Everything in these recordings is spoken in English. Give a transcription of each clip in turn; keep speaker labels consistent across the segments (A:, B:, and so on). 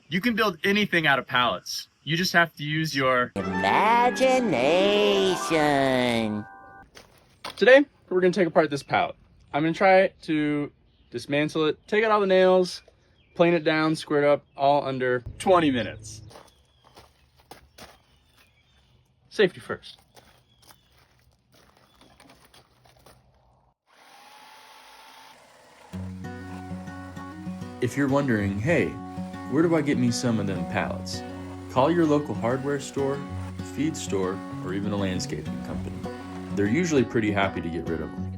A: You can build anything out of pallets. You just have to use your
B: imagination.
C: Today, we're gonna take apart this pallet. I'm gonna try to dismantle it, take out all the nails, plane it down, square it up, all under 20 minutes. Safety first. If you're wondering, hey, where do I get me some of them pallets? Call your local hardware store, feed store, or even a landscaping company. They're usually pretty happy to get rid of them.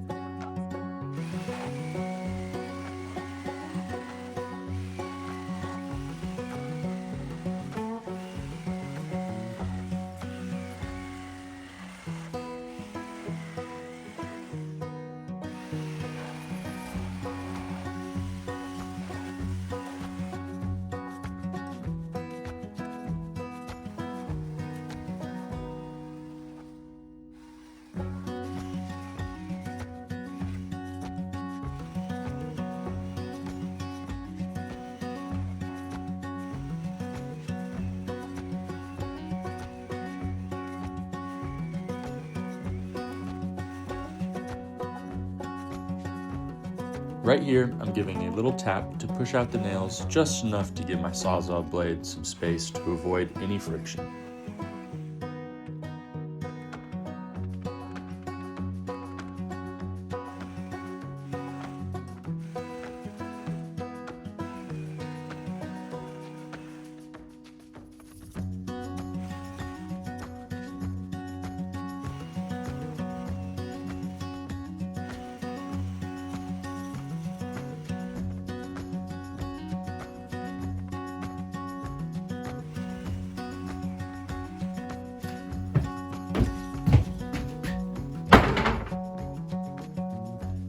C: Right here, I'm giving a little tap to push out the nails just enough to give my Sawzall blade some space to avoid any friction.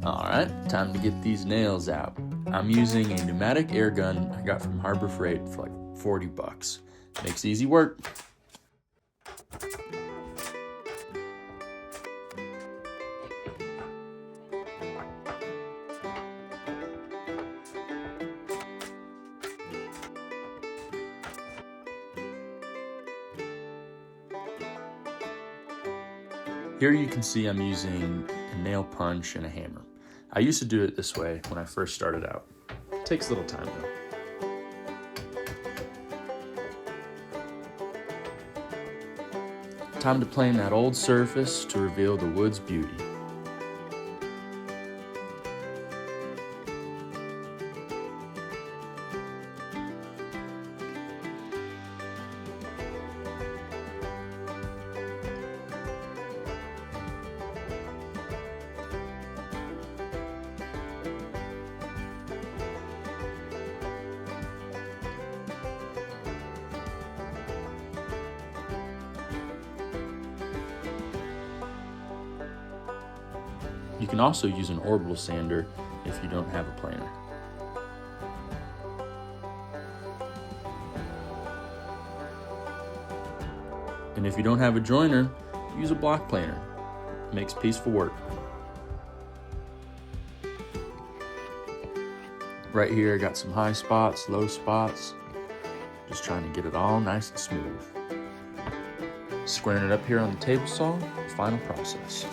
C: Alright, time to get these nails out. I'm using a pneumatic air gun I got from Harbor Freight for like 40 bucks. Makes easy work. Here you can see I'm using a nail punch and a hammer. I used to do it this way when I first started out. It takes a little time though. Time to plane that old surface to reveal the wood's beauty. You can also use an orbital sander if you don't have a planer. And if you don't have a joiner, use a block planer. It makes peaceful work. Right here I got some high spots, low spots. Just trying to get it all nice and smooth. Squaring it up here on the table saw, final process.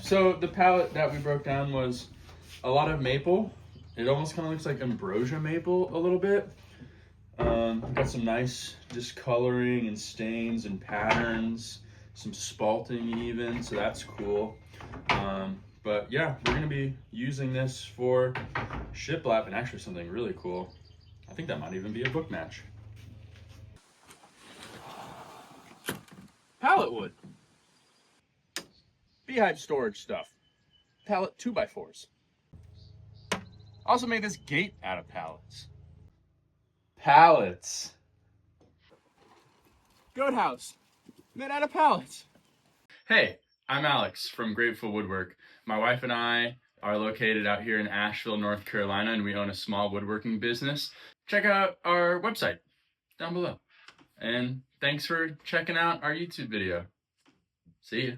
C: So the pallet that we broke down was a lot of maple. It almost kind of looks like ambrosia maple a little bit. Got some nice discoloring and stains and patterns, some spalting even, so that's cool. But yeah, we're gonna be using this for shiplap and actually something really cool. I think that might even be a book match. Pallet wood. Beehive storage stuff. Pallet 2x4s. Also made this gate out of pallets. Pallets. Goat house. Made out of pallets. Hey, I'm Alex from Grateful Woodwork. My wife and I are located out here in Asheville, North Carolina, and we own a small woodworking business. Check out our website down below. And thanks for checking out our YouTube video. See ya.